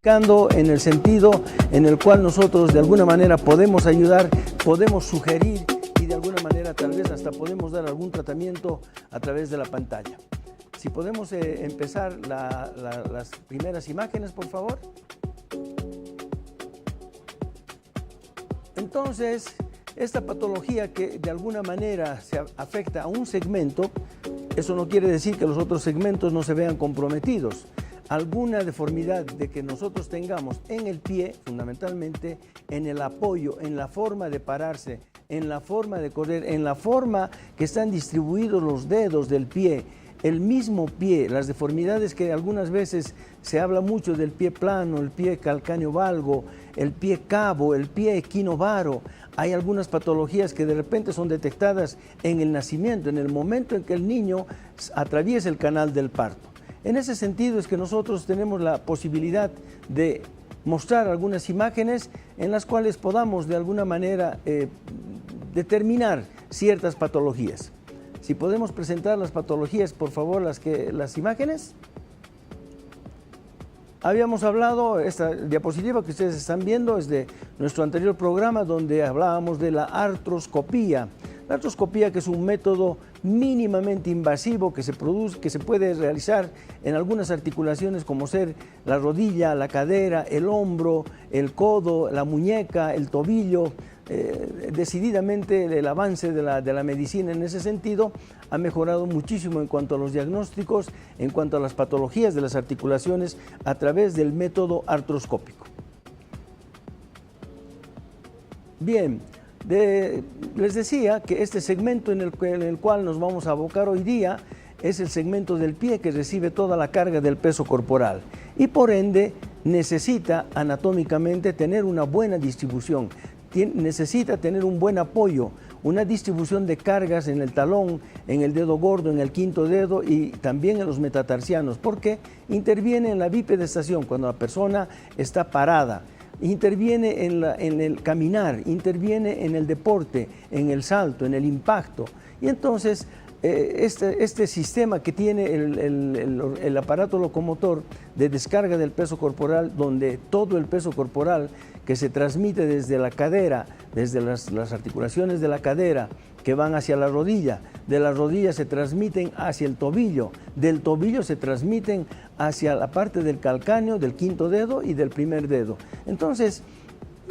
En el sentido en el cual nosotros de alguna manera podemos ayudar, podemos sugerir y de alguna manera tal vez hasta podemos dar algún tratamiento a través de la pantalla. Si podemos empezar las primeras imágenes, por favor. Entonces, esta patología que de alguna manera se afecta a un segmento, eso no quiere decir que los otros segmentos no se vean comprometidos. Alguna deformidad de que nosotros tengamos en el pie, fundamentalmente en el apoyo, en la forma de pararse, en la forma de correr, en la forma que están distribuidos los dedos del pie, el mismo pie, las deformidades que algunas veces se habla mucho del pie plano, el pie calcáneo valgo, el pie cabo, el pie equinovaro. Hay algunas patologías que de repente son detectadas en el nacimiento, en el momento en que el niño atraviesa el canal del parto. En ese sentido es que nosotros tenemos la posibilidad de mostrar algunas imágenes en las cuales podamos de alguna manera determinar ciertas patologías. Si podemos presentar las patologías, por favor, las imágenes. Habíamos hablado, esta diapositiva que ustedes están viendo es de nuestro anterior programa donde hablábamos de la artroscopía. La artroscopía, que es un método mínimamente invasivo que se puede realizar en algunas articulaciones como ser la rodilla, la cadera, el hombro, el codo, la muñeca, el tobillo. Decididamente el avance de la medicina en ese sentido ha mejorado muchísimo en cuanto a los diagnósticos, en cuanto a las patologías de las articulaciones a través del método artroscópico. Bien. Les decía que este segmento en el cual nos vamos a abocar hoy día es el segmento del pie que recibe toda la carga del peso corporal y por ende necesita anatómicamente tener una buena distribución, necesita tener un buen apoyo, una distribución de cargas en el talón, en el dedo gordo, en el quinto dedo y también en los metatarsianos, porque interviene en la bipedestación cuando la persona está parada. Interviene en el caminar, interviene en el deporte, en el salto, en el impacto. Y entonces este sistema que tiene el aparato locomotor de descarga del peso corporal, donde todo el peso corporal que se transmite desde la cadera, desde las articulaciones de la cadera, que van hacia la rodilla, de la rodilla se transmiten hacia el tobillo, del tobillo se transmiten hacia la parte del calcáneo, del quinto dedo y del primer dedo. Entonces,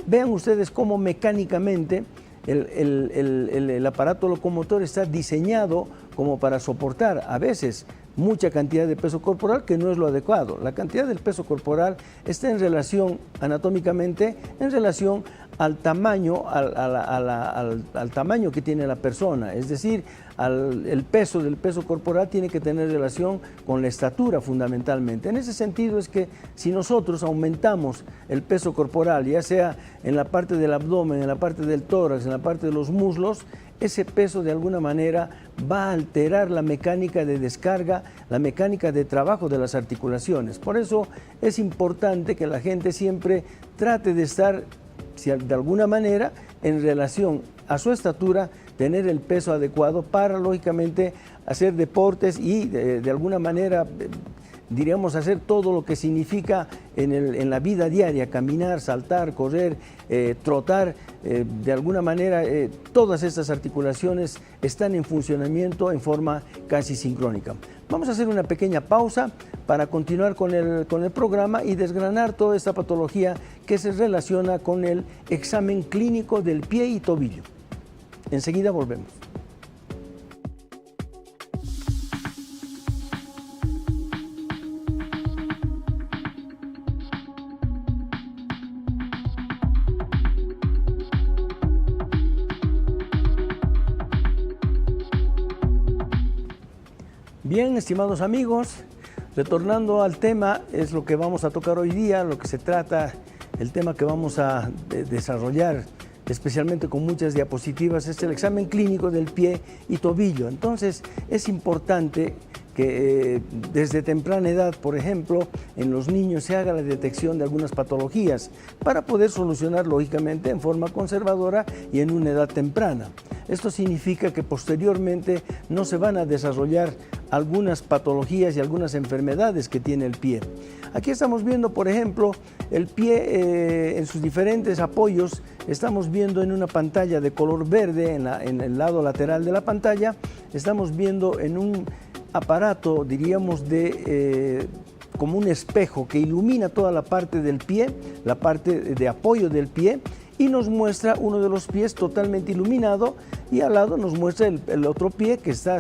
vean ustedes cómo mecánicamente el aparato locomotor está diseñado como para soportar a veces mucha cantidad de peso corporal, que no es lo adecuado. La cantidad del peso corporal está en relación, anatómicamente, en relación al tamaño, al tamaño que tiene la persona, es decir, el peso del peso corporal tiene que tener relación con la estatura fundamentalmente. En ese sentido es que si nosotros aumentamos el peso corporal, ya sea en la parte del abdomen, en la parte del tórax, en la parte de los muslos, ese peso de alguna manera va a alterar la mecánica de descarga, la mecánica de trabajo de las articulaciones. Por eso es importante que la gente siempre trate de estar, de alguna manera, en relación a su estatura, tener el peso adecuado para, lógicamente, hacer deportes y de alguna manera, diríamos, hacer todo lo que significa en la vida diaria, caminar, saltar, correr, trotar, de alguna manera todas estas articulaciones están en funcionamiento en forma casi sincrónica. Vamos a hacer una pequeña pausa para continuar con el programa y desgranar toda esta patología que se relaciona con el examen clínico del pie y tobillo. Enseguida volvemos. Bien, estimados amigos, retornando al tema, es lo que vamos a tocar hoy día, lo que se trata, el tema que vamos a desarrollar, especialmente con muchas diapositivas, es el examen clínico del pie y tobillo. Entonces, es importante que desde temprana edad, por ejemplo, en los niños se haga la detección de algunas patologías para poder solucionar, lógicamente, en forma conservadora y en una edad temprana. Esto significa que posteriormente no se van a desarrollar algunas patologías y algunas enfermedades que tiene el pie. Aquí estamos viendo, por ejemplo, el pie en sus diferentes apoyos. Estamos viendo en una pantalla de color verde, en el lado lateral de la pantalla, estamos viendo en un aparato, diríamos, como un espejo que ilumina toda la parte del pie, la parte de apoyo del pie, y nos muestra uno de los pies totalmente iluminado, y al lado nos muestra el otro pie que está,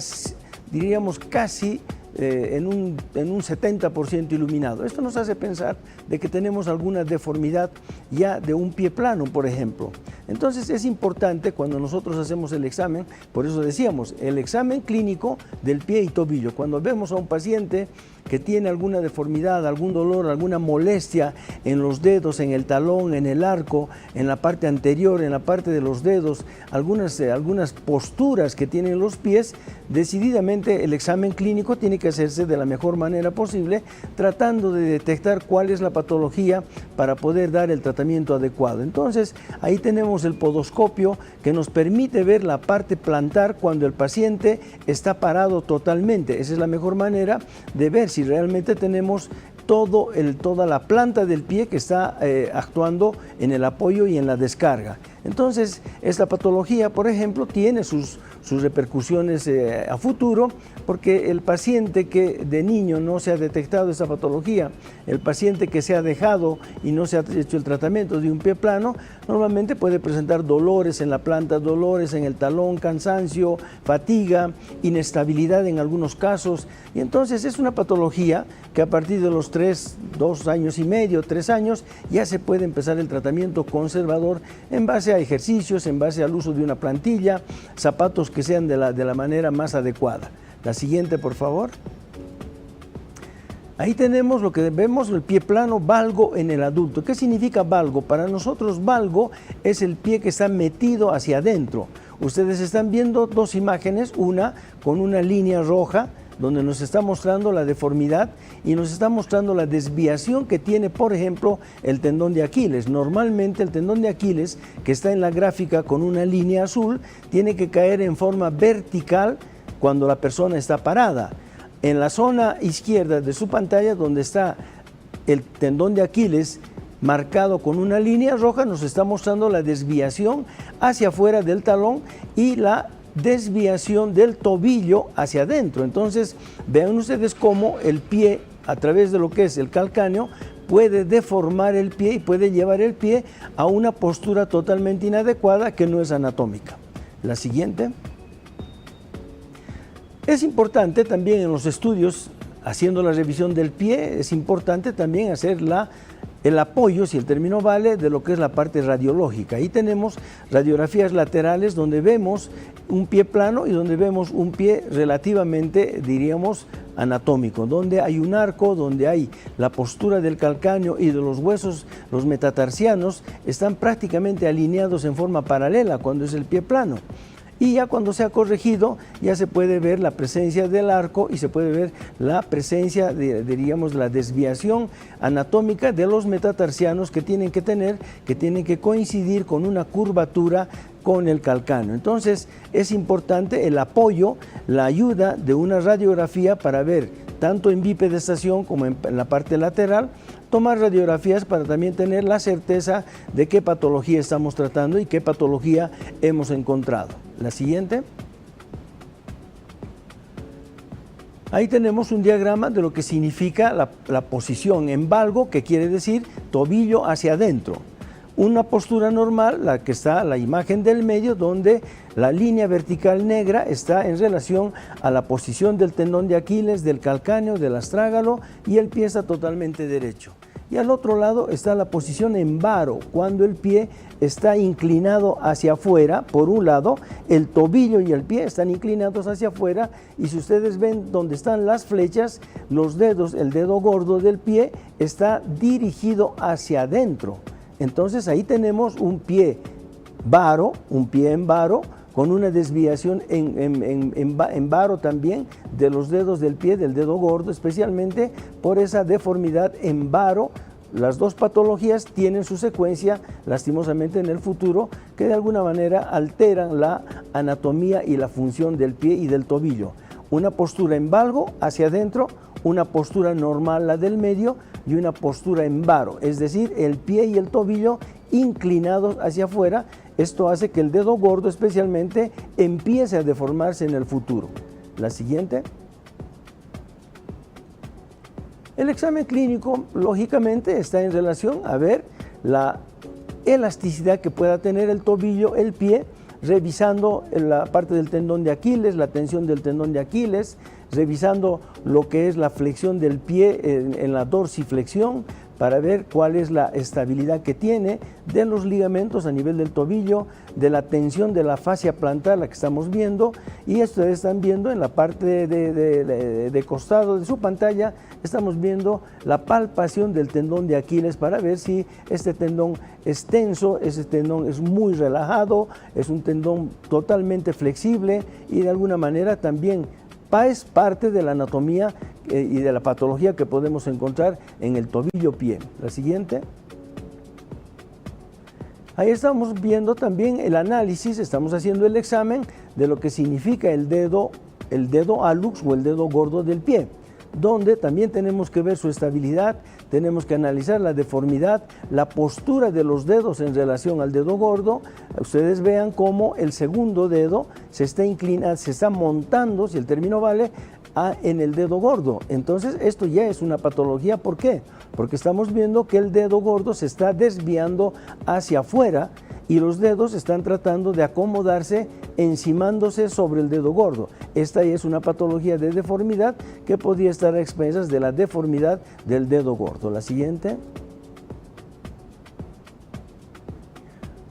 diríamos, casi en un 70% iluminado. Esto nos hace pensar de que tenemos alguna deformidad ya de un pie plano, por ejemplo. Entonces es importante cuando nosotros hacemos el examen, por eso decíamos, el examen clínico del pie y tobillo. Cuando vemos a un paciente que tiene alguna deformidad, algún dolor, alguna molestia en los dedos, en el talón, en el arco, en la parte anterior, en la parte de los dedos, algunas posturas que tienen los pies, decididamente el examen clínico tiene que hacerse de la mejor manera posible, tratando de detectar cuál es la patología para poder dar el tratamiento adecuado. Entonces, ahí tenemos el podoscopio que nos permite ver la parte plantar cuando el paciente está parado totalmente. Esa es la mejor manera de ver si realmente tenemos toda la planta del pie que está actuando en el apoyo y en la descarga. Entonces, esta patología, por ejemplo, tiene sus repercusiones a futuro, porque el paciente que de niño no se ha detectado esa patología, el paciente que se ha dejado y no se ha hecho el tratamiento de un pie plano, normalmente puede presentar dolores en la planta, dolores en el talón, cansancio, fatiga, inestabilidad en algunos casos. Y entonces es una patología que a partir de los 2 años y medio, 3 años, ya se puede empezar el tratamiento conservador en base a ejercicios, en base al uso de una plantilla, zapatos que sean de la manera más adecuada. La siguiente, por favor. Ahí tenemos lo que vemos, el pie plano valgo en el adulto. ¿Qué significa valgo? Para nosotros valgo es el pie que está metido hacia adentro. Ustedes están viendo 2 imágenes, una con una línea roja, donde nos está mostrando la deformidad y nos está mostrando la desviación que tiene, por ejemplo, el tendón de Aquiles. Normalmente el tendón de Aquiles, que está en la gráfica con una línea azul, tiene que caer en forma vertical cuando la persona está parada. En la zona izquierda de su pantalla, donde está el tendón de Aquiles marcado con una línea roja, nos está mostrando la desviación hacia afuera del talón y la desviación del tobillo hacia adentro. Entonces, vean ustedes cómo el pie, a través de lo que es el calcáneo, puede deformar el pie y puede llevar el pie a una postura totalmente inadecuada que no es anatómica. La siguiente. Es importante también en los estudios, haciendo la revisión del pie, es importante también hacer el apoyo, si el término vale, de lo que es la parte radiológica. Ahí tenemos radiografías laterales donde vemos un pie plano y donde vemos un pie relativamente, diríamos, anatómico, donde hay un arco, donde hay la postura del calcáneo y de los huesos, los metatarsianos, están prácticamente alineados en forma paralela cuando es el pie plano. Y ya cuando se ha corregido, ya se puede ver la presencia del arco y se puede ver la presencia, diríamos, la desviación anatómica de los metatarsianos que tienen que coincidir con una curvatura con el calcáneo. Entonces, es importante el apoyo, la ayuda de una radiografía para ver, tanto en bipedestación como en la parte lateral, tomar radiografías para también tener la certeza de qué patología estamos tratando y qué patología hemos encontrado. La siguiente. Ahí tenemos un diagrama de lo que significa la posición en valgo, que quiere decir tobillo hacia adentro. Una postura normal, la que está la imagen del medio, donde la línea vertical negra está en relación a la posición del tendón de Aquiles, del calcáneo, del astrágalo, y el pie está totalmente derecho. Y al otro lado está la posición en varo, cuando el pie está inclinado hacia afuera. Por un lado, el tobillo y el pie están inclinados hacia afuera, y si ustedes ven donde están las flechas, los dedos, el dedo gordo del pie está dirigido hacia adentro. Entonces ahí tenemos un pie en varo, con una desviación en varo también de los dedos del pie, del dedo gordo, especialmente por esa deformidad en varo las dos patologías tienen su secuencia, lastimosamente en el futuro, que de alguna manera alteran la anatomía y la función del pie y del tobillo. Una postura en valgo hacia adentro, una postura normal, la del medio, y una postura en varo, es decir, el pie y el tobillo inclinados hacia afuera. Esto hace que el dedo gordo especialmente empiece a deformarse en el futuro. La siguiente. El examen clínico, lógicamente, está en relación a ver la elasticidad que pueda tener el tobillo, el pie, revisando la parte del tendón de Aquiles, la tensión del tendón de Aquiles, revisando lo que es la flexión del pie en la dorsiflexión, para ver cuál es la estabilidad que tiene de los ligamentos a nivel del tobillo, de la tensión de la fascia plantar, la que estamos viendo, y esto están viendo en la parte de costado de su pantalla, estamos viendo la palpación del tendón de Aquiles para ver si este tendón es tenso, ese tendón es muy relajado, es un tendón totalmente flexible y de alguna manera también es parte de la anatomía y de la patología que podemos encontrar en el tobillo-pie. La siguiente. Ahí estamos viendo también el análisis, estamos haciendo el examen de lo que significa el dedo hallux o el dedo gordo del pie, donde también tenemos que ver su estabilidad, tenemos que analizar la deformidad, la postura de los dedos en relación al dedo gordo. Ustedes vean cómo el segundo dedo se está inclinando, se está montando, si el término vale, en el dedo gordo. Entonces esto ya es una patología. ¿Por qué? Porque estamos viendo que el dedo gordo se está desviando hacia afuera y los dedos están tratando de acomodarse encimándose sobre el dedo gordo. Esta es una patología de deformidad que podría estar a expensas de la deformidad del dedo gordo. La siguiente.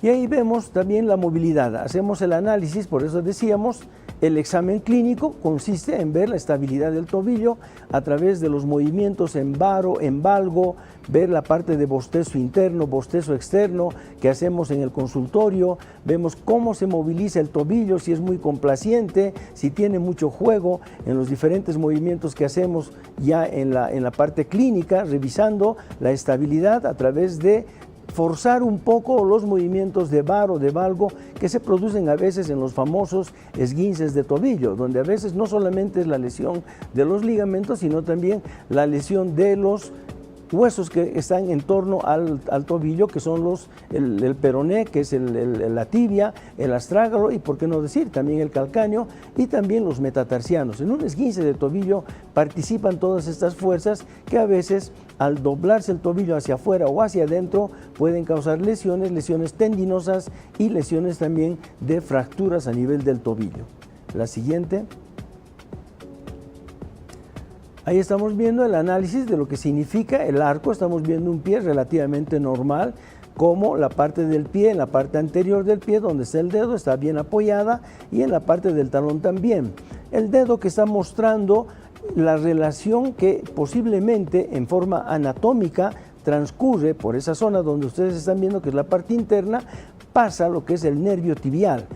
Y ahí vemos también la movilidad. Hacemos el análisis, por eso decíamos, el examen clínico consiste en ver la estabilidad del tobillo a través de los movimientos en varo, en valgo, ver la parte de bostezo interno, bostezo externo que hacemos en el consultorio, vemos cómo se moviliza el tobillo, si es muy complaciente, si tiene mucho juego en los diferentes movimientos que hacemos ya en la parte clínica, revisando la estabilidad a través de forzar un poco los movimientos de varo, de valgo, que se producen a veces en los famosos esguinces de tobillo, donde a veces no solamente es la lesión de los ligamentos, sino también la lesión de los huesos que están en torno al tobillo, que son el peroné, que es la tibia, el astrágalo y, por qué no decir, también el calcáneo y también los metatarsianos. En un esguince de tobillo participan todas estas fuerzas que a veces, al doblarse el tobillo hacia afuera o hacia adentro, pueden causar lesiones tendinosas y lesiones también de fracturas a nivel del tobillo. La siguiente. Ahí estamos viendo el análisis de lo que significa el arco. Estamos viendo un pie relativamente normal, como la parte del pie, en la parte anterior del pie, donde está el dedo, está bien apoyada, y en la parte del talón también. El dedo que está mostrando la relación que posiblemente en forma anatómica transcurre por esa zona donde ustedes están viendo que es la parte interna, pasa lo que es el nervio tibial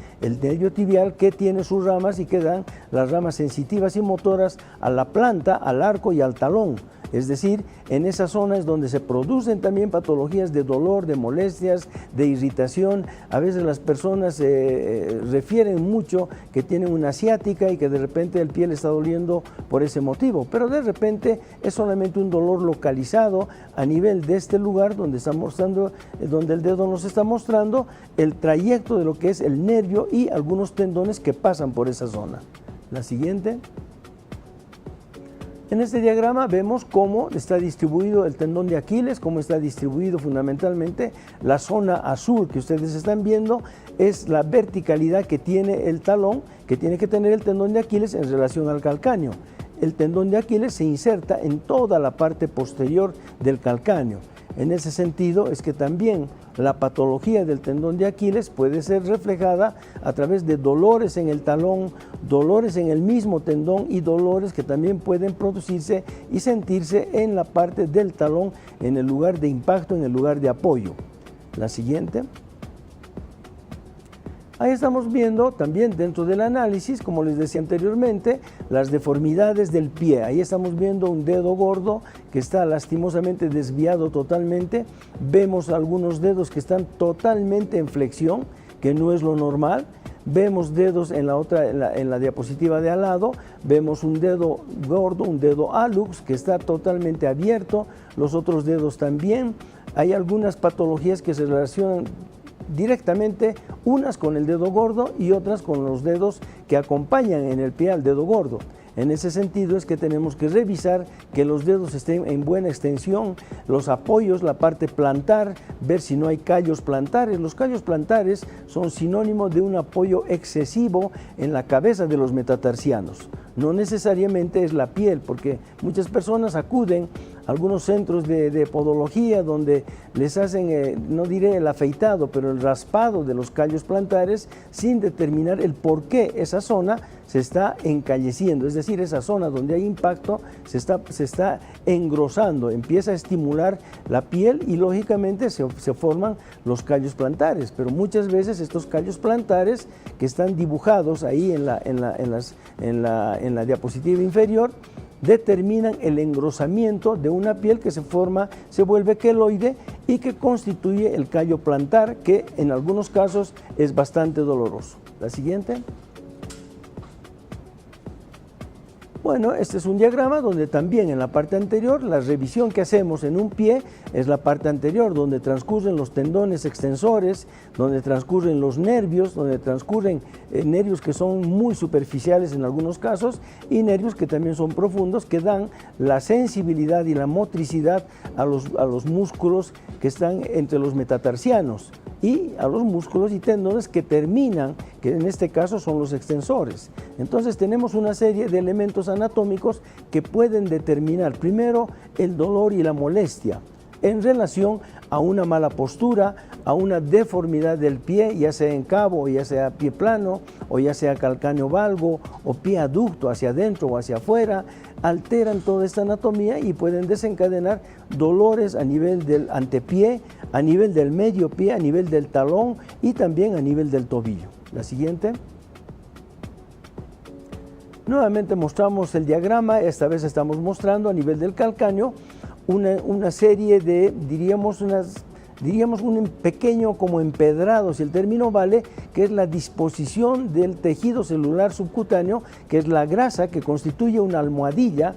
que tiene sus ramas y que dan las ramas sensitivas y motoras a la planta, al arco y al talón. Es decir, en esa zona es donde se producen también patologías de dolor, de molestias, de irritación. A veces las personas refieren mucho que tienen una ciática y que de repente el pie le está doliendo por ese motivo, pero de repente es solamente un dolor localizado a nivel de este lugar donde está mostrando, donde el dedo nos está mostrando el trayecto de lo que es el nervio y algunos tendones que pasan por esa zona. La siguiente. En este diagrama vemos cómo está distribuido el tendón de Aquiles, cómo está distribuido fundamentalmente. La zona azul que ustedes están viendo es la verticalidad que tiene el talón, que tiene que tener el tendón de Aquiles en relación al calcáneo. El tendón de Aquiles se inserta en toda la parte posterior del calcáneo. En ese sentido es que también la patología del tendón de Aquiles puede ser reflejada a través de dolores en el talón, dolores en el mismo tendón y dolores que también pueden producirse y sentirse en la parte del talón, en el lugar de impacto, en el lugar de apoyo. La siguiente. Ahí estamos viendo también dentro del análisis, como les decía anteriormente, las deformidades del pie. Ahí estamos viendo un dedo gordo que está lastimosamente desviado totalmente. Vemos algunos dedos que están totalmente en flexión, que no es lo normal. Vemos dedos en la diapositiva de al lado, vemos un dedo gordo, un dedo hallux que está totalmente abierto, los otros dedos también. Hay algunas patologías que se relacionan directamente, unas con el dedo gordo y otras con los dedos que acompañan en el pie al dedo gordo. En ese sentido es que tenemos que revisar que los dedos estén en buena extensión, los apoyos, la parte plantar, ver si no hay callos plantares. Los callos plantares son sinónimo de un apoyo excesivo en la cabeza de los metatarsianos. No necesariamente es la piel, porque muchas personas acuden a algunos centros de podología donde les hacen, no diré el afeitado, pero el raspado de los callos plantares sin determinar el por qué esa zona se está encalleciendo, es decir, esa zona donde hay impacto se está engrosando, empieza a estimular la piel y lógicamente se forman los callos plantares, pero muchas veces estos callos plantares que están dibujados ahí en la diapositiva inferior determinan el engrosamiento de una piel que se vuelve queloide y que constituye el callo plantar, que en algunos casos es bastante doloroso. La siguiente. Bueno, este es un diagrama donde también en la parte anterior, la revisión que hacemos en un pie es la parte anterior, donde transcurren los tendones extensores, donde transcurren los nervios, donde transcurren nervios que son muy superficiales en algunos casos y nervios que también son profundos, que dan la sensibilidad y la motricidad a los músculos que están entre los metatarsianos y a los músculos y tendones que terminan, que en este caso son los extensores. Entonces tenemos una serie de elementos anatómicos que pueden determinar primero el dolor y la molestia en relación a una mala postura, a una deformidad del pie, ya sea en cabo, ya sea pie plano, o ya sea calcáneo valgo, o pie aducto hacia adentro o hacia afuera, alteran toda esta anatomía y pueden desencadenar dolores a nivel del antepié, a nivel del medio pie, a nivel del talón y también a nivel del tobillo. La siguiente. Nuevamente mostramos el diagrama, esta vez estamos mostrando a nivel del calcáneo una serie de, diríamos un pequeño como empedrado, si el término vale, que es la disposición del tejido celular subcutáneo, que es la grasa que constituye una almohadilla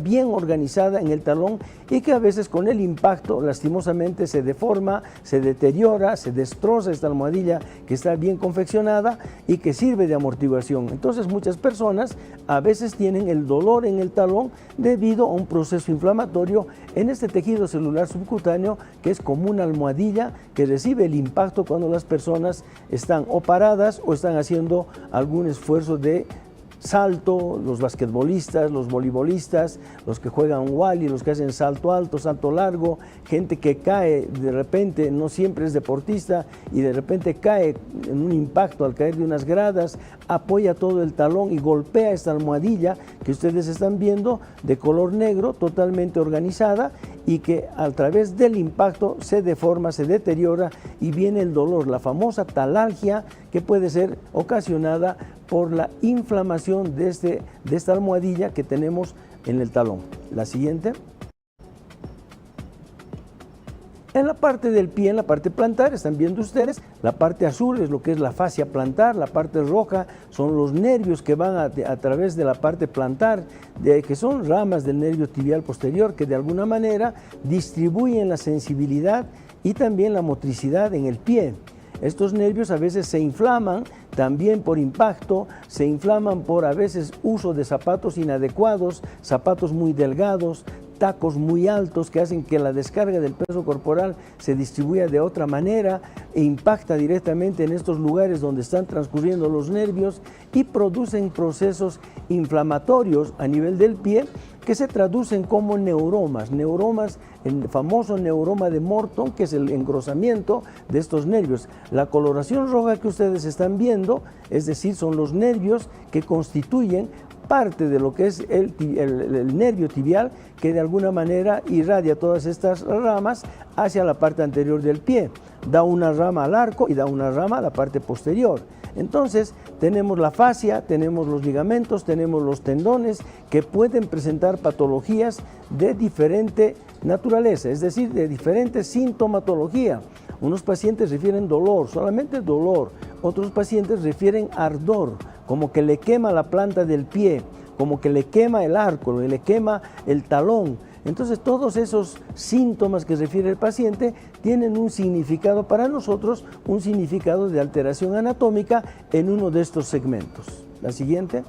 bien organizada en el talón y que a veces con el impacto lastimosamente se deforma, se deteriora, se destroza esta almohadilla que está bien confeccionada y que sirve de amortiguación. Entonces muchas personas a veces tienen el dolor en el talón debido a un proceso inflamatorio en este tejido celular subcutáneo que es como una almohadilla que recibe el impacto cuando las personas están o paradas o están haciendo algún esfuerzo de salto, los basquetbolistas, los voleibolistas, los que juegan wally, los que hacen salto alto, salto largo, gente que cae de repente, no siempre es deportista, y de repente cae en un impacto al caer de unas gradas, apoya todo el talón y golpea esta almohadilla que ustedes están viendo de color negro, totalmente organizada, y que a través del impacto se deforma, se deteriora y viene el dolor, la famosa talalgia, que puede ser ocasionada por la inflamación de esta almohadilla que tenemos en el talón. La siguiente. En la parte del pie, en la parte plantar, están viendo ustedes, la parte azul es lo que es la fascia plantar, la parte roja son los nervios que van a través de la parte plantar, que son ramas del nervio tibial posterior, que de alguna manera distribuyen la sensibilidad y también la motricidad en el pie. Estos nervios a veces se inflaman también por impacto, se inflaman por a veces uso de zapatos inadecuados, zapatos muy delgados, tacos muy altos que hacen que la descarga del peso corporal se distribuya de otra manera e impacta directamente en estos lugares donde están transcurriendo los nervios y producen procesos inflamatorios a nivel del pie que se traducen como neuromas, el famoso neuroma de Morton, que es el engrosamiento de estos nervios. La coloración roja que ustedes están viendo, es decir, son los nervios que constituyen parte de lo que es el nervio tibial, que de alguna manera irradia todas estas ramas hacia la parte anterior del pie. Da una rama al arco y da una rama a la parte posterior. Entonces tenemos la fascia, tenemos los ligamentos, tenemos los tendones que pueden presentar patologías de diferente naturaleza, es decir, de diferente sintomatología. Unos pacientes refieren dolor, solamente dolor. Otros pacientes refieren ardor, como que le quema la planta del pie, como que le quema el arco, le quema el talón. Entonces todos esos síntomas que refiere el paciente tienen un significado para nosotros, un significado de alteración anatómica en uno de estos segmentos. La siguiente.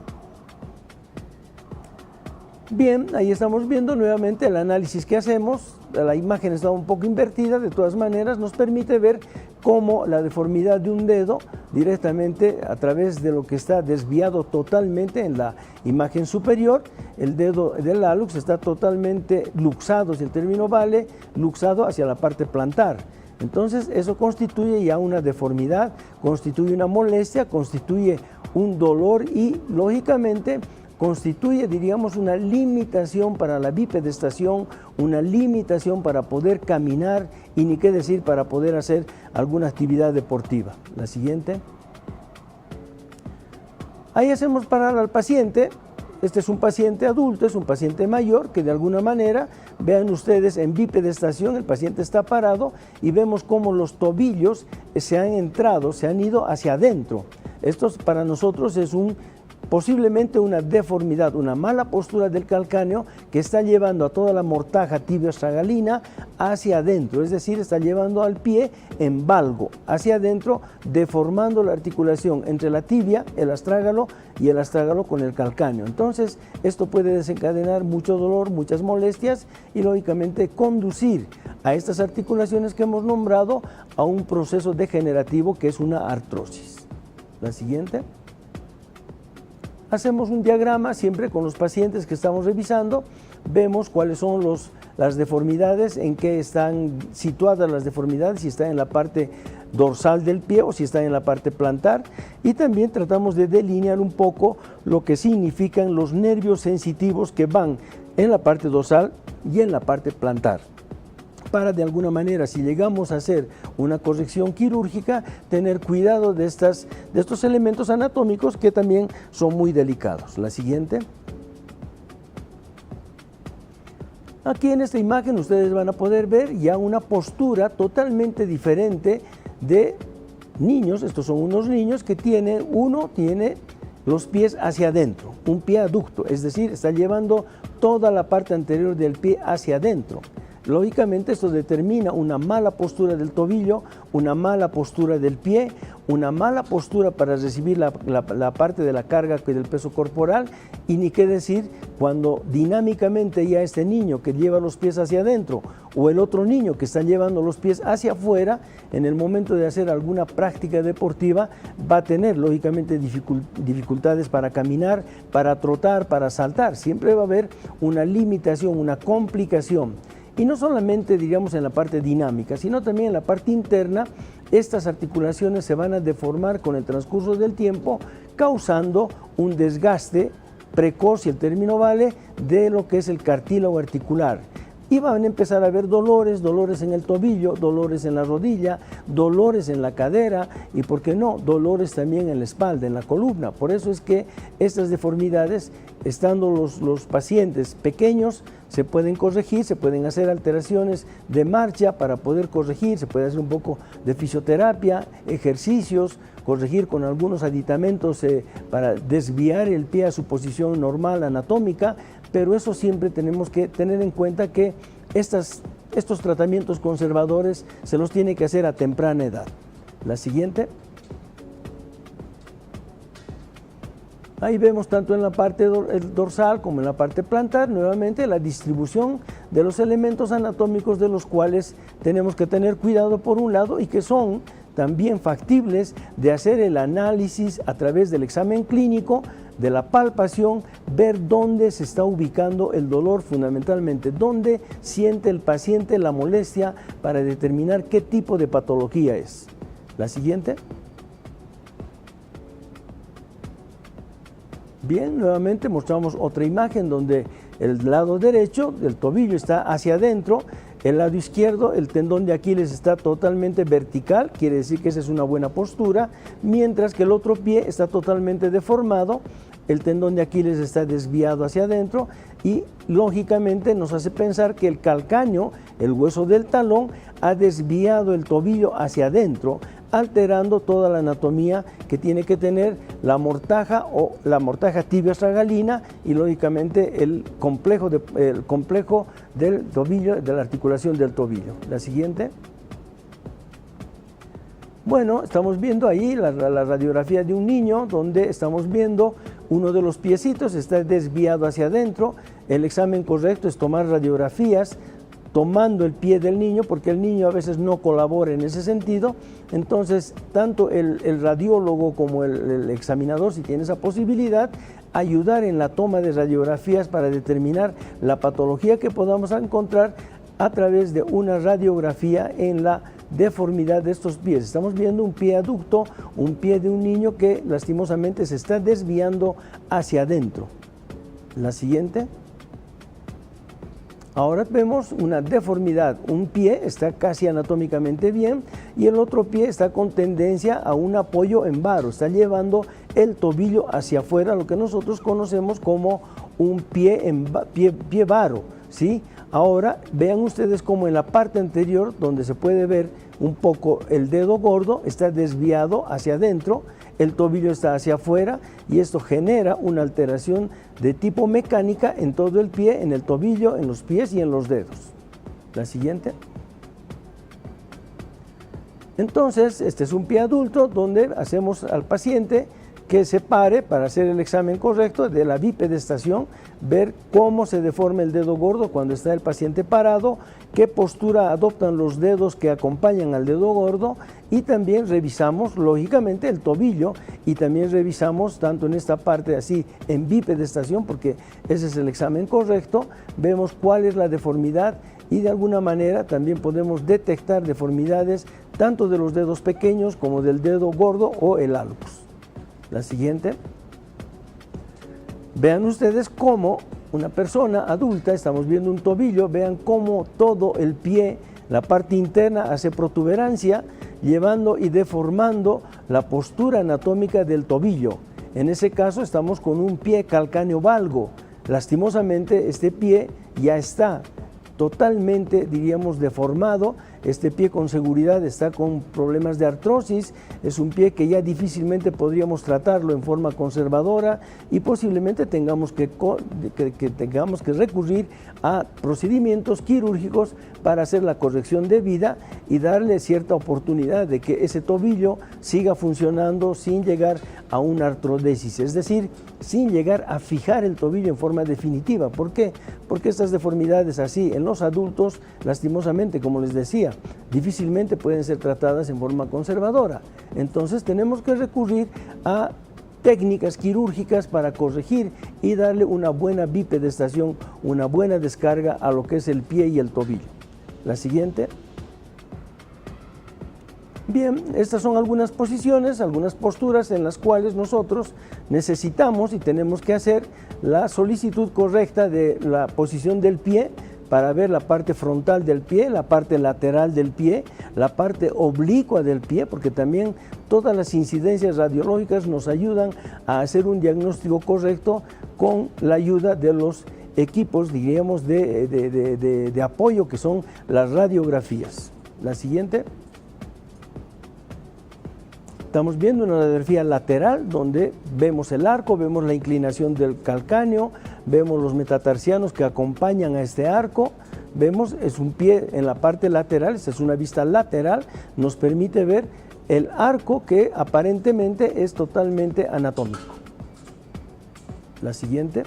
Bien, ahí estamos viendo nuevamente el análisis que hacemos. La imagen está un poco invertida, de todas maneras nos permite ver cómo la deformidad de un dedo directamente a través de lo que está desviado totalmente en la imagen superior, el dedo del hallux está totalmente luxado, si el término vale, luxado hacia la parte plantar. Entonces eso constituye ya una deformidad, constituye una molestia, constituye un dolor y lógicamente constituye, diríamos, una limitación para la bipedestación, una limitación para poder caminar y ni qué decir para poder hacer alguna actividad deportiva. La siguiente. Ahí hacemos parar al paciente. Este es un paciente adulto, es un paciente mayor que de alguna manera, vean ustedes en bipedestación, el paciente está parado y vemos cómo los tobillos se han entrado, se han ido hacia adentro. Esto para nosotros es posiblemente una deformidad, una mala postura del calcáneo que está llevando a toda la mortaja tibio-astragalina hacia adentro, es decir, está llevando al pie en valgo hacia adentro, deformando la articulación entre la tibia, el astrágalo y el astrágalo con el calcáneo. Entonces, esto puede desencadenar mucho dolor, muchas molestias y lógicamente conducir a estas articulaciones que hemos nombrado a un proceso degenerativo que es una artrosis. La siguiente. Hacemos un diagrama siempre con los pacientes que estamos revisando, vemos cuáles son las deformidades, en qué están situadas las deformidades, si están en la parte dorsal del pie o si están en la parte plantar, y también tratamos de delinear un poco lo que significan los nervios sensitivos que van en la parte dorsal y en la parte plantar, para de alguna manera, si llegamos a hacer una corrección quirúrgica, tener cuidado de estos elementos anatómicos que también son muy delicados. La siguiente. Aquí en esta imagen ustedes van a poder ver ya una postura totalmente diferente de niños. Estos son unos niños que uno tiene los pies hacia adentro, un pie aducto, es decir, está llevando toda la parte anterior del pie hacia adentro. Lógicamente esto determina una mala postura del tobillo, una mala postura del pie, una mala postura para recibir la parte de la carga del peso corporal y ni qué decir cuando dinámicamente ya este niño que lleva los pies hacia adentro o el otro niño que está llevando los pies hacia afuera, en el momento de hacer alguna práctica deportiva va a tener lógicamente dificultades para caminar, para trotar, para saltar. Siempre va a haber una limitación, una complicación. Y no solamente, digamos, en la parte dinámica, sino también en la parte interna, estas articulaciones se van a deformar con el transcurso del tiempo, causando un desgaste precoz, si el término vale, de lo que es el cartílago articular. Y van a empezar a haber dolores en el tobillo, dolores en la rodilla, dolores en la cadera y, ¿por qué no?, dolores también en la espalda, en la columna. Por eso es que estas deformidades, estando los pacientes pequeños, se pueden corregir, se pueden hacer alteraciones de marcha para poder corregir, se puede hacer un poco de fisioterapia, ejercicios, corregir con algunos aditamentos para desviar el pie a su posición normal anatómica, pero eso siempre tenemos que tener en cuenta que estos tratamientos conservadores se los tiene que hacer a temprana edad. La siguiente. Ahí vemos tanto en la parte dorsal como en la parte plantar, nuevamente la distribución de los elementos anatómicos de los cuales tenemos que tener cuidado por un lado y que son también factibles de hacer el análisis a través del examen clínico, de la palpación, ver dónde se está ubicando el dolor fundamentalmente, dónde siente el paciente la molestia para determinar qué tipo de patología es. La siguiente. Bien, nuevamente mostramos otra imagen donde el lado derecho del tobillo está hacia adentro, el lado izquierdo, el tendón de Aquiles está totalmente vertical, quiere decir que esa es una buena postura, mientras que el otro pie está totalmente deformado, el tendón de Aquiles está desviado hacia adentro y lógicamente nos hace pensar que el calcáneo, el hueso del talón, ha desviado el tobillo hacia adentro, alterando toda la anatomía que tiene que tener la mortaja o la mortaja tibio-astragalina y lógicamente el complejo del tobillo, de la articulación del tobillo. La siguiente. Bueno, estamos viendo ahí la radiografía de un niño donde estamos viendo uno de los piecitos está desviado hacia adentro. El examen correcto es tomar radiografías tomando el pie del niño, porque el niño a veces no colabora en ese sentido. Entonces, tanto el radiólogo como el examinador, si tiene esa posibilidad, ayudar en la toma de radiografías para determinar la patología que podamos encontrar a través de una radiografía en la deformidad de estos pies. Estamos viendo un pie aducto, un pie de un niño que lastimosamente se está desviando hacia adentro. La siguiente. Ahora vemos una deformidad, un pie está casi anatómicamente bien y el otro pie está con tendencia a un apoyo en varo, está llevando el tobillo hacia afuera, lo que nosotros conocemos como un pie varo, ¿sí? Ahora vean ustedes como en la parte anterior, donde se puede ver un poco el dedo gordo, está desviado hacia adentro, el tobillo está hacia afuera y esto genera una alteración de tipo mecánica en todo el pie, en el tobillo, en los pies y en los dedos. La siguiente. Entonces, este es un pie adulto donde hacemos al paciente que se pare para hacer el examen correcto de la bipedestación, ver cómo se deforma el dedo gordo cuando está el paciente parado, qué postura adoptan los dedos que acompañan al dedo gordo y también revisamos lógicamente el tobillo y también revisamos tanto en esta parte así en bipedestación, porque ese es el examen correcto, vemos cuál es la deformidad y de alguna manera también podemos detectar deformidades tanto de los dedos pequeños como del dedo gordo o el hálux. La siguiente. Vean ustedes cómo una persona adulta, estamos viendo un tobillo, vean cómo todo el pie, la parte interna hace protuberancia, llevando y deformando la postura anatómica del tobillo. En ese caso estamos con un pie calcáneo valgo. Lastimosamente este pie ya está totalmente, diríamos, deformado. Este pie con seguridad está con problemas de artrosis, es un pie que ya difícilmente podríamos tratarlo en forma conservadora y posiblemente tengamos que recurrir a procedimientos quirúrgicos para hacer la corrección debida y darle cierta oportunidad de que ese tobillo siga funcionando sin llegar a una artrodesis, es decir, sin llegar a fijar el tobillo en forma definitiva. ¿Por qué? Porque estas deformidades así en los adultos, lastimosamente, como les decía, difícilmente pueden ser tratadas en forma conservadora. Entonces tenemos que recurrir a técnicas quirúrgicas para corregir y darle una buena bipedestación, una buena descarga a lo que es el pie y el tobillo. La siguiente. Bien, estas son algunas posiciones, algunas posturas en las cuales nosotros necesitamos y tenemos que hacer la solicitud correcta de la posición del pie para ver la parte frontal del pie, la parte lateral del pie, la parte oblicua del pie, porque también todas las incidencias radiológicas nos ayudan a hacer un diagnóstico correcto con la ayuda de los equipos, diríamos, de apoyo que son las radiografías. La siguiente. Estamos viendo una radiografía lateral donde vemos el arco, vemos la inclinación del calcáneo, vemos los metatarsianos que acompañan a este arco, vemos es un pie en la parte lateral, esta es una vista lateral, nos permite ver el arco que aparentemente es totalmente anatómico. La siguiente.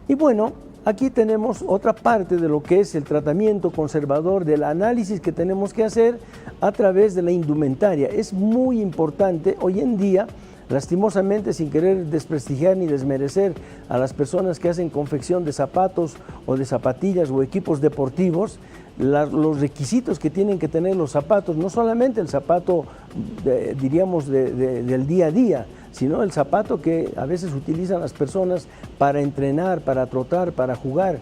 Y bueno, aquí tenemos otra parte de lo que es el tratamiento conservador, del análisis que tenemos que hacer a través de la indumentaria. Es muy importante, hoy en día Lastimosamente, sin querer desprestigiar ni desmerecer a las personas que hacen confección de zapatos o de zapatillas o equipos deportivos, los requisitos que tienen que tener los zapatos, no solamente el zapato, diríamos, del día a día, sino el zapato que a veces utilizan las personas para entrenar, para trotar, para jugar,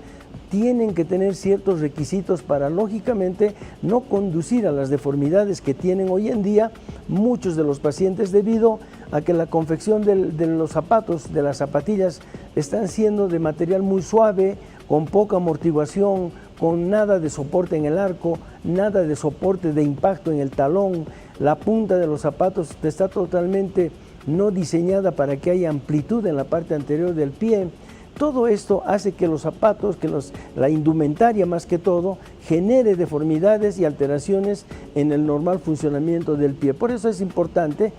tienen que tener ciertos requisitos para, lógicamente, no conducir a las deformidades que tienen hoy en día muchos de los pacientes debido a que la confección de los zapatos, de las zapatillas, están siendo de material muy suave, con poca amortiguación, con nada de soporte en el arco, nada de soporte de impacto en el talón. La punta de los zapatos está totalmente no diseñada para que haya amplitud en la parte anterior del pie. Todo esto hace que los zapatos, la indumentaria más que todo, genere deformidades y alteraciones en el normal funcionamiento del pie. Por eso es importante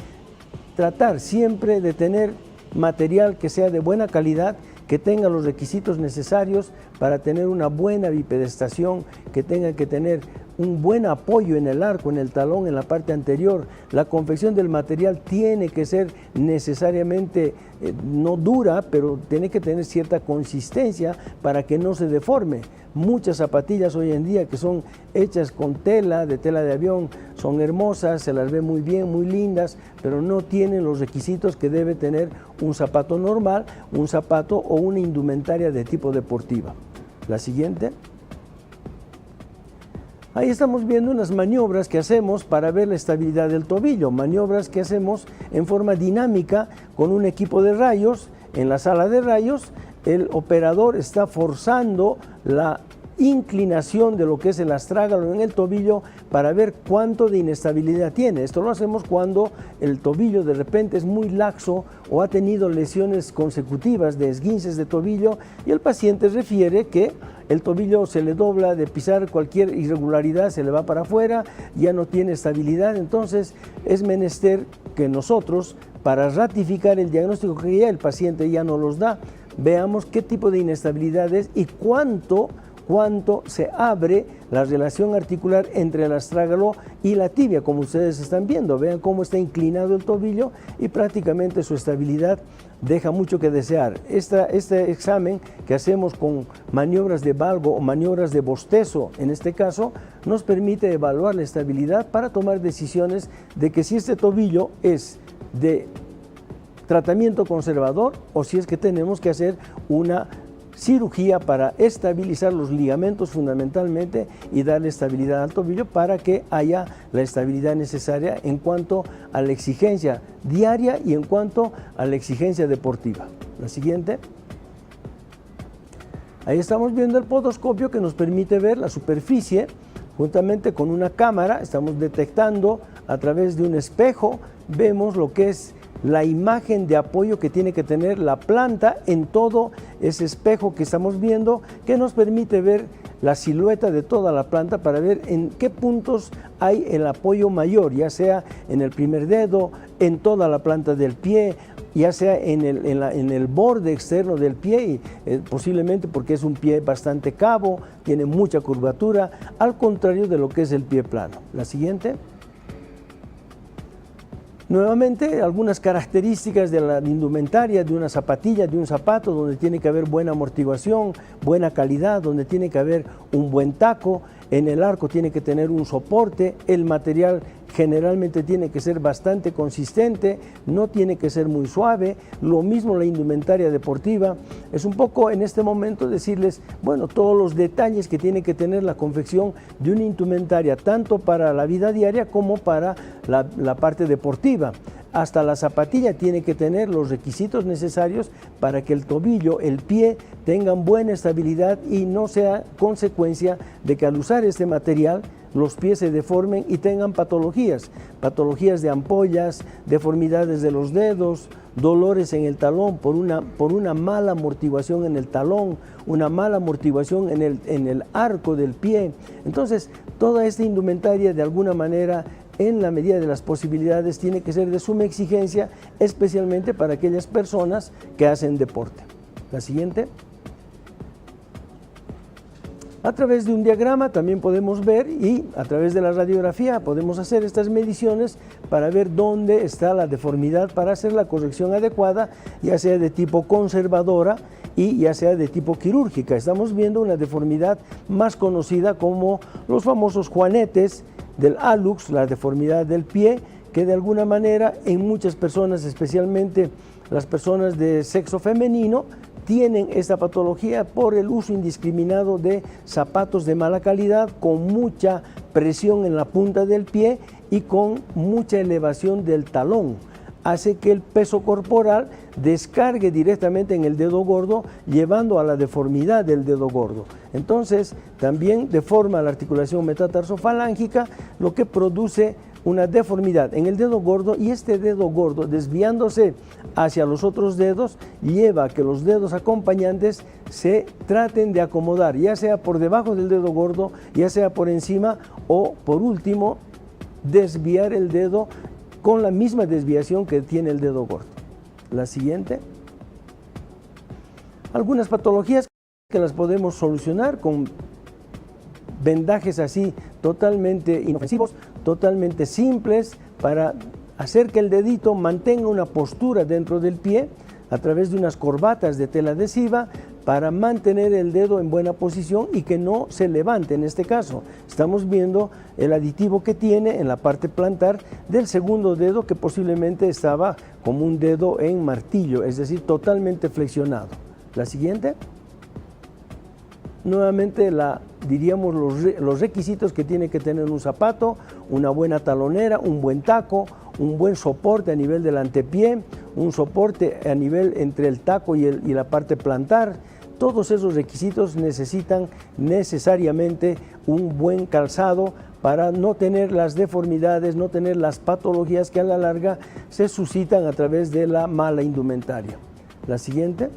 tratar siempre de tener material que sea de buena calidad, que tenga los requisitos necesarios para tener una buena bipedestación, que tenga que tener un buen apoyo en el arco, en el talón, en la parte anterior. La confección del material tiene que ser necesariamente no dura, pero tiene que tener cierta consistencia para que no se deforme. Muchas zapatillas hoy en día que son hechas con tela, de avión, son hermosas, se las ve muy bien, muy lindas, pero no tienen los requisitos que debe tener un zapato normal, un zapato o una indumentaria de tipo deportiva. La siguiente. Ahí estamos viendo unas maniobras que hacemos para ver la estabilidad del tobillo, maniobras que hacemos en forma dinámica con un equipo de rayos. En la sala de rayos, el operador está forzando la inclinación de lo que es el astrágalo en el tobillo para ver cuánto de inestabilidad tiene. Esto lo hacemos cuando el tobillo de repente es muy laxo o ha tenido lesiones consecutivas de esguinces de tobillo y el paciente refiere que el tobillo se le dobla, de pisar cualquier irregularidad se le va para afuera, ya no tiene estabilidad. Entonces es menester que nosotros, para ratificar el diagnóstico que ya el paciente ya no los da, veamos qué tipo de inestabilidad es y cuánto se abre la relación articular entre el astrágalo y la tibia, como ustedes están viendo. Vean cómo está inclinado el tobillo y prácticamente su estabilidad deja mucho que desear. Este examen que hacemos con maniobras de valgo o maniobras de bostezo, en este caso, nos permite evaluar la estabilidad para tomar decisiones de que si este tobillo es de tratamiento conservador o si es que tenemos que hacer una cirugía para estabilizar los ligamentos fundamentalmente y darle estabilidad al tobillo para que haya la estabilidad necesaria en cuanto a la exigencia diaria y en cuanto a la exigencia deportiva. La siguiente. Ahí estamos viendo el podoscopio que nos permite ver la superficie juntamente con una cámara. Estamos detectando a través de un espejo, vemos lo que es la imagen de apoyo que tiene que tener la planta en todo ese espejo que estamos viendo, que nos permite ver la silueta de toda la planta para ver en qué puntos hay el apoyo mayor, ya sea en el primer dedo, en toda la planta del pie, ya sea en el borde externo del pie, posiblemente porque es un pie bastante cabo, tiene mucha curvatura, al contrario de lo que es el pie plano. La siguiente. Nuevamente, algunas características de la indumentaria de una zapatilla, de un zapato, donde tiene que haber buena amortiguación, buena calidad, donde tiene que haber un buen taco, en el arco tiene que tener un soporte, el material generalmente tiene que ser bastante consistente, no tiene que ser muy suave, lo mismo la indumentaria deportiva. Es un poco en este momento decirles, bueno, todos los detalles que tiene que tener la confección de una indumentaria, tanto para la vida diaria como para la parte deportiva. Hasta la zapatilla tiene que tener los requisitos necesarios para que el tobillo, el pie, tengan buena estabilidad y no sea consecuencia de que al usar este material los pies se deformen y tengan patologías de ampollas, deformidades de los dedos, dolores en el talón por una mala amortiguación en el talón, una mala amortiguación en el arco del pie. Entonces, toda esta indumentaria de alguna manera, en la medida de las posibilidades, tiene que ser de suma exigencia, especialmente para aquellas personas que hacen deporte. La siguiente. A través de un diagrama también podemos ver, y a través de la radiografía podemos hacer estas mediciones para ver dónde está la deformidad para hacer la corrección adecuada, ya sea de tipo conservadora y ya sea de tipo quirúrgica. Estamos viendo una deformidad más conocida como los famosos juanetes del hallux, la deformidad del pie, que de alguna manera en muchas personas, especialmente las personas de sexo femenino, tienen esta patología por el uso indiscriminado de zapatos de mala calidad, con mucha presión en la punta del pie y con mucha elevación del talón. Hace que el peso corporal descargue directamente en el dedo gordo, llevando a la deformidad del dedo gordo. Entonces, también deforma la articulación metatarsofalangica, lo que produce una deformidad en el dedo gordo, y este dedo gordo, desviándose hacia los otros dedos, lleva a que los dedos acompañantes se traten de acomodar, ya sea por debajo del dedo gordo, ya sea por encima, o por último, desviar el dedo con la misma desviación que tiene el dedo gordo. La siguiente. Algunas patologías que las podemos solucionar con vendajes así totalmente inofensivos, totalmente simples, para hacer que el dedito mantenga una postura dentro del pie a través de unas corbatas de tela adhesiva, para mantener el dedo en buena posición y que no se levante. En este caso estamos viendo el aditivo que tiene en la parte plantar del segundo dedo, que posiblemente estaba como un dedo en martillo, es decir, totalmente flexionado. La siguiente. Nuevamente diríamos los requisitos que tiene que tener un zapato: una buena talonera, un buen taco, un buen soporte a nivel del antepié, un soporte a nivel entre el taco y la parte plantar. Todos esos requisitos necesitan necesariamente un buen calzado para no tener las deformidades, no tener las patologías que a la larga se suscitan a través de la mala indumentaria. La siguiente.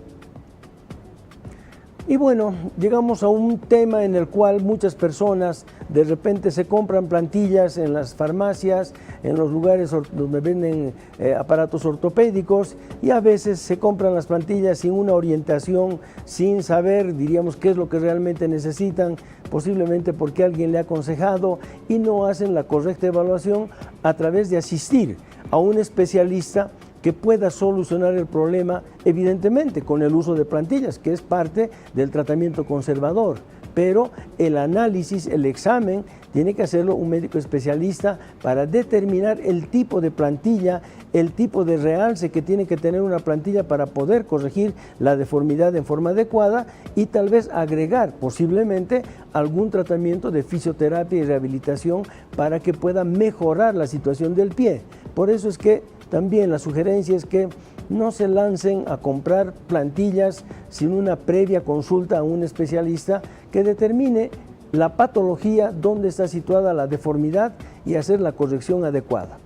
Y bueno, llegamos a un tema en el cual muchas personas de repente se compran plantillas en las farmacias, en los lugares donde venden aparatos ortopédicos, y a veces se compran las plantillas sin una orientación, sin saber, diríamos, qué es lo que realmente necesitan, posiblemente porque alguien le ha aconsejado, y no hacen la correcta evaluación a través de asistir a un especialista que pueda solucionar el problema, evidentemente con el uso de plantillas, que es parte del tratamiento conservador. Pero el análisis, el examen, tiene que hacerlo un médico especialista para determinar el tipo de plantilla, el tipo de realce que tiene que tener una plantilla para poder corregir la deformidad en forma adecuada, y tal vez agregar posiblemente algún tratamiento de fisioterapia y rehabilitación para que pueda mejorar la situación del pie. Por eso es que también la sugerencia es que no se lancen a comprar plantillas sin una previa consulta a un especialista que determine la patología, dónde está situada la deformidad, y hacer la corrección adecuada.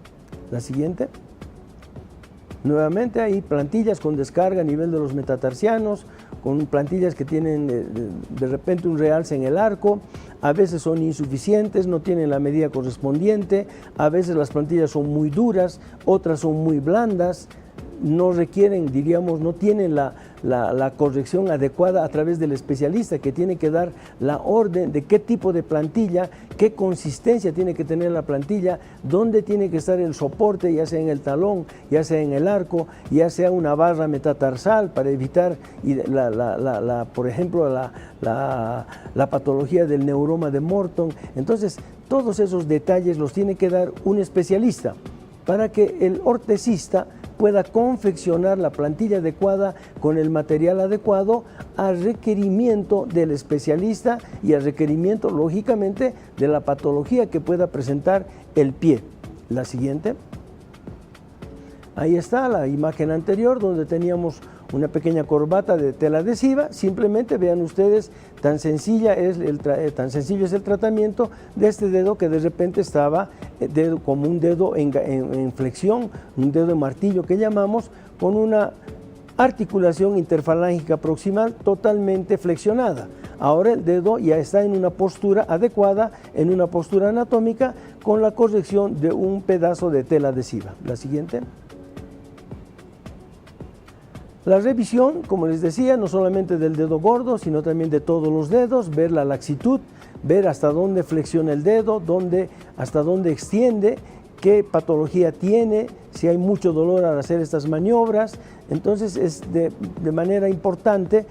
La siguiente. Nuevamente hay plantillas con descarga a nivel de los metatarsianos, con plantillas que tienen de repente un realce en el arco, a veces son insuficientes, no tienen la medida correspondiente, a veces las plantillas son muy duras, otras son muy blandas, no requieren, diríamos, no tienen la corrección adecuada a través del especialista, que tiene que dar la orden de qué tipo de plantilla, qué consistencia tiene que tener la plantilla, dónde tiene que estar el soporte, ya sea en el talón, ya sea en el arco, ya sea una barra metatarsal, para evitar, por ejemplo, la patología del neuroma de Morton. Entonces, todos esos detalles los tiene que dar un especialista para que el ortesista pueda confeccionar la plantilla adecuada con el material adecuado al requerimiento del especialista y al requerimiento, lógicamente, de la patología que pueda presentar el pie. La siguiente. Ahí está la imagen anterior, donde teníamos una pequeña corbata de tela adhesiva. Simplemente vean ustedes, tan sencillo es el tratamiento de este dedo, que de repente estaba como un dedo en flexión, un dedo de martillo que llamamos, con una articulación interfalángica proximal totalmente flexionada. Ahora el dedo ya está en una postura adecuada, en una postura anatómica, con la corrección de un pedazo de tela adhesiva. La siguiente. La revisión, como les decía, no solamente del dedo gordo, sino también de todos los dedos, ver la laxitud, ver hasta dónde flexiona el dedo, hasta dónde extiende, qué patología tiene, si hay mucho dolor al hacer estas maniobras. Entonces es de manera importante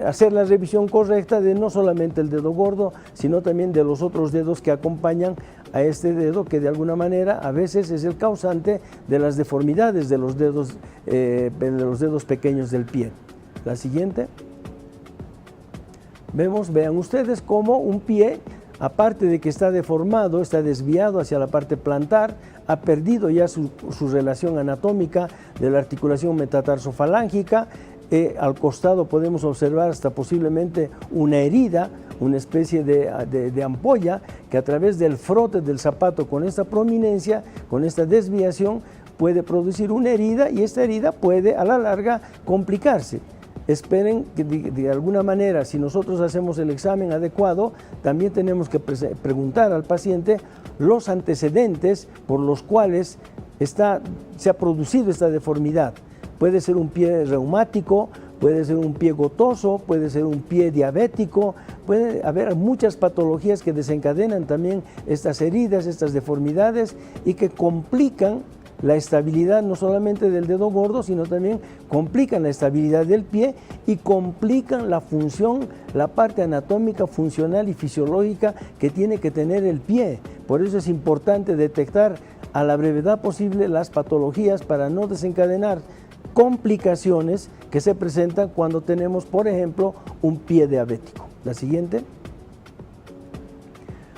hacer la revisión correcta de no solamente el dedo gordo, sino también de los otros dedos que acompañan a este dedo, que de alguna manera a veces es el causante de las deformidades de los dedos pequeños del pie. La siguiente. Vean ustedes cómo un pie, aparte de que está deformado, está desviado hacia la parte plantar, ha perdido ya su relación anatómica de la articulación metatarsofalángica. Al costado podemos observar hasta posiblemente una herida, una especie de ampolla que a través del frote del zapato con esta prominencia, con esta desviación, puede producir una herida, y esta herida puede a la larga complicarse. Esperen que de alguna manera, si nosotros hacemos el examen adecuado, también tenemos que preguntar al paciente los antecedentes por los cuales se ha producido esta deformidad. Puede ser un pie reumático, puede ser un pie gotoso, puede ser un pie diabético, puede haber muchas patologías que desencadenan también estas heridas, estas deformidades, y que complican la estabilidad no solamente del dedo gordo, sino también complican la estabilidad del pie y complican la función, la parte anatómica, funcional y fisiológica que tiene que tener el pie. Por eso es importante detectar a la brevedad posible las patologías para no desencadenar complicaciones que se presentan cuando tenemos, por ejemplo, un pie diabético. La siguiente.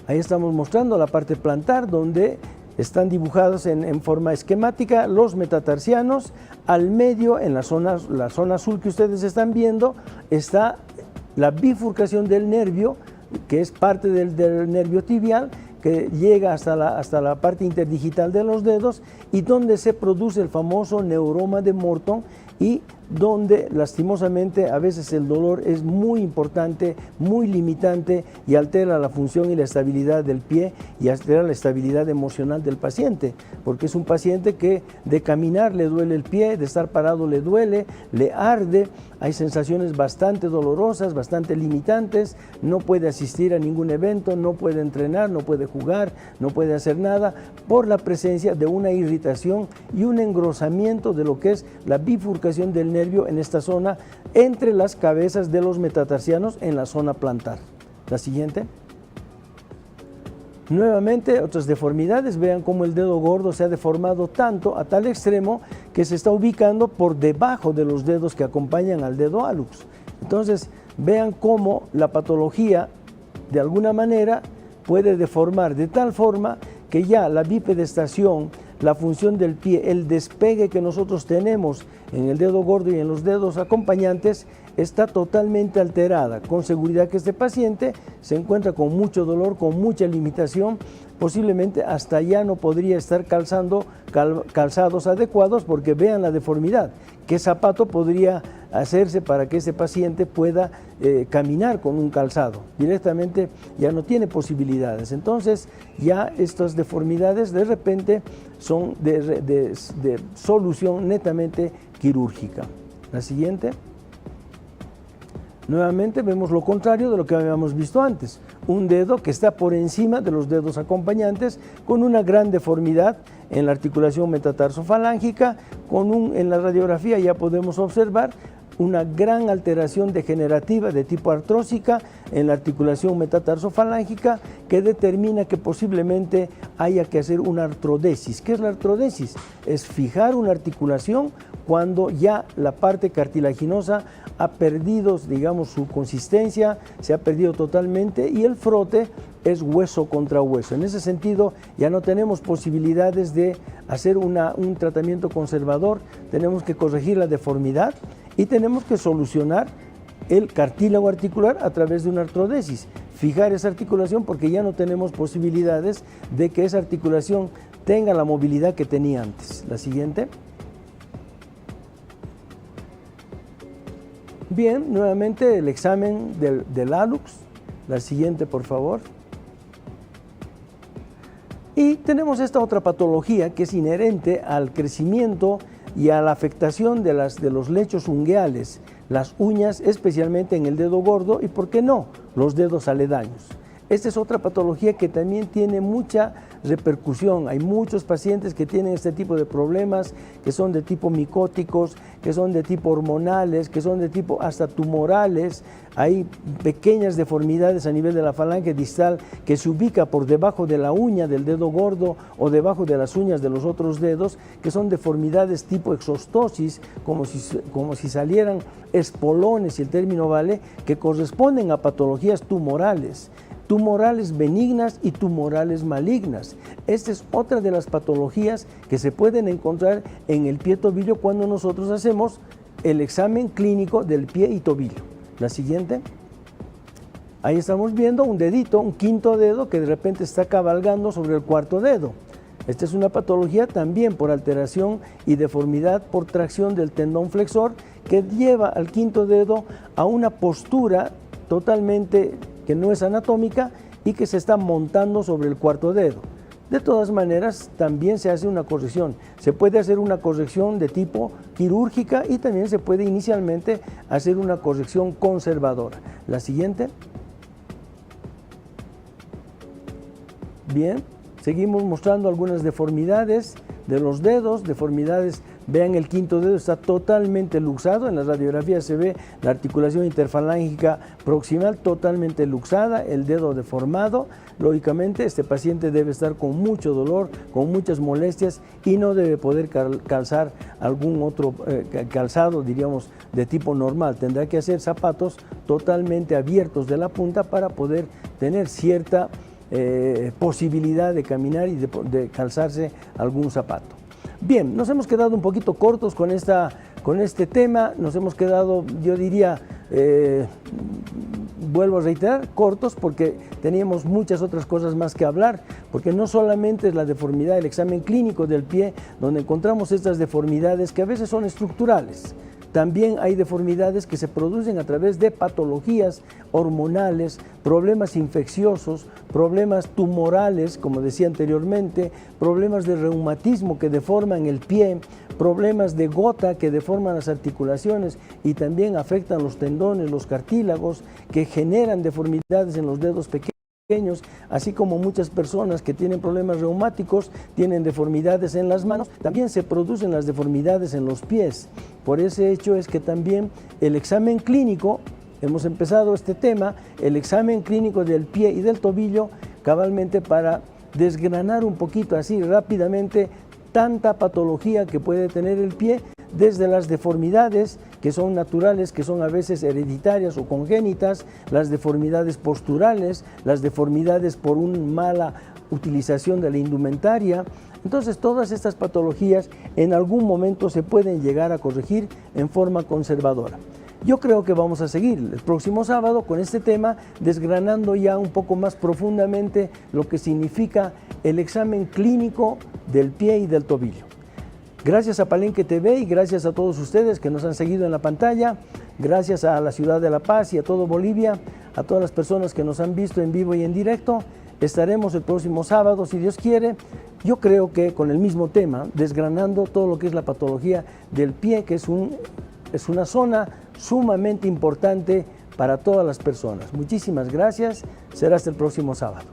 Ahí estamos mostrando la parte plantar, donde están dibujados en forma esquemática los metatarsianos. Al medio, en la zona azul que ustedes están viendo, está la bifurcación del nervio, que es parte del nervio tibial, que llega hasta la parte interdigital de los dedos, y donde se produce el famoso neuroma de Morton, y donde lastimosamente a veces el dolor es muy importante, muy limitante, y altera la función y la estabilidad del pie, y altera la estabilidad emocional del paciente, porque es un paciente que de caminar le duele el pie, de estar parado le duele, le arde, hay sensaciones bastante dolorosas, bastante limitantes, no puede asistir a ningún evento, no puede entrenar, no puede jugar, no puede hacer nada, por la presencia de una irritación y un engrosamiento de lo que es la bifurcación del nervio en esta zona, entre las cabezas de los metatarsianos en la zona plantar. La siguiente. Nuevamente, otras deformidades. Vean cómo el dedo gordo se ha deformado tanto, a tal extremo, que se está ubicando por debajo de los dedos que acompañan al dedo hallux. Entonces, vean cómo la patología, de alguna manera, puede deformar de tal forma que ya la bipedestación, la función del pie, el despegue que nosotros tenemos en el dedo gordo y en los dedos acompañantes, está totalmente alterada. Con seguridad que este paciente se encuentra con mucho dolor, con mucha limitación, posiblemente hasta ya no podría estar calzando calzados adecuados, porque vean la deformidad. ¿Qué zapato podría hacerse para que ese paciente pueda caminar con un calzado? Directamente ya no tiene posibilidades. Entonces ya estas deformidades de repente son de solución netamente quirúrgica. La siguiente. Nuevamente vemos lo contrario de lo que habíamos visto antes. Un dedo que está por encima de los dedos acompañantes, con una gran deformidad en la articulación metatarsofalángica. En la radiografía ya podemos observar una gran alteración degenerativa de tipo artrósica en la articulación metatarsofalángica, que determina que posiblemente haya que hacer una artrodesis. ¿Qué es la artrodesis? Es fijar una articulación cuando ya la parte cartilaginosa ha perdido, digamos, su consistencia, se ha perdido totalmente, y el frote es hueso contra hueso. En ese sentido, ya no tenemos posibilidades de hacer un tratamiento conservador, tenemos que corregir la deformidad y tenemos que solucionar el cartílago articular a través de una artrodesis, fijar esa articulación, porque ya no tenemos posibilidades de que esa articulación tenga la movilidad que tenía antes. La siguiente. Bien, nuevamente el examen del hallux. La siguiente, por favor. Y tenemos esta otra patología que es inherente al crecimiento y a la afectación de los lechos ungueales, las uñas, especialmente en el dedo gordo y, ¿por qué no?, los dedos aledaños. Esta es otra patología que también tiene mucha repercusión. Hay muchos pacientes que tienen este tipo de problemas, que son de tipo micóticos, que son de tipo hormonales, que son de tipo hasta tumorales. Hay pequeñas deformidades a nivel de la falange distal que se ubica por debajo de la uña del dedo gordo o debajo de las uñas de los otros dedos, que son deformidades tipo exostosis, como si salieran espolones, si el término vale, que corresponden a patologías tumorales benignas y tumorales malignas. Esta es otra de las patologías que se pueden encontrar en el pie tobillo cuando nosotros hacemos el examen clínico del pie y tobillo. La siguiente. Ahí estamos viendo un dedito, un quinto dedo que de repente está cabalgando sobre el cuarto dedo. Esta es una patología también por alteración y deformidad por tracción del tendón flexor que lleva al quinto dedo a una postura totalmente que no es anatómica y que se está montando sobre el cuarto dedo. De todas maneras, también se hace una corrección. Se puede hacer una corrección de tipo quirúrgica y también se puede inicialmente hacer una corrección conservadora. La siguiente. Bien, seguimos mostrando algunas deformidades de los dedos, deformidades. Vean, el quinto dedo está totalmente luxado, en la radiografía se ve la articulación interfalángica proximal totalmente luxada, el dedo deformado. Lógicamente este paciente debe estar con mucho dolor, con muchas molestias y no debe poder calzar algún otro calzado, diríamos, de tipo normal. Tendrá que hacer zapatos totalmente abiertos de la punta para poder tener cierta posibilidad de caminar y de calzarse algún zapato. Bien, nos hemos quedado un poquito cortos con este tema, nos hemos quedado, yo diría, vuelvo a reiterar, cortos porque teníamos muchas otras cosas más que hablar, porque no solamente es la deformidad, el examen clínico del pie, donde encontramos estas deformidades que a veces son estructurales. También hay deformidades que se producen a través de patologías hormonales, problemas infecciosos, problemas tumorales, como decía anteriormente, problemas de reumatismo que deforman el pie, problemas de gota que deforman las articulaciones y también afectan los tendones, los cartílagos, que generan deformidades en los dedos pequeños, así como muchas personas que tienen problemas reumáticos, tienen deformidades en las manos, también se producen las deformidades en los pies. Por ese hecho es que también el examen clínico, hemos empezado este tema, el examen clínico del pie y del tobillo, cabalmente para desgranar un poquito así rápidamente tanta patología que puede tener el pie, desde las deformidades que son naturales, que son a veces hereditarias o congénitas, las deformidades posturales, las deformidades por una mala utilización de la indumentaria. Entonces, todas estas patologías en algún momento se pueden llegar a corregir en forma conservadora. Yo creo que vamos a seguir el próximo sábado con este tema, desgranando ya un poco más profundamente lo que significa el examen clínico del pie y del tobillo. Gracias a Palenque TV y gracias a todos ustedes que nos han seguido en la pantalla, gracias a la ciudad de La Paz y a todo Bolivia, a todas las personas que nos han visto en vivo y en directo. Estaremos el próximo sábado, si Dios quiere, yo creo que con el mismo tema, desgranando todo lo que es la patología del pie, que es una zona sumamente importante para todas las personas. Muchísimas gracias, será hasta el próximo sábado.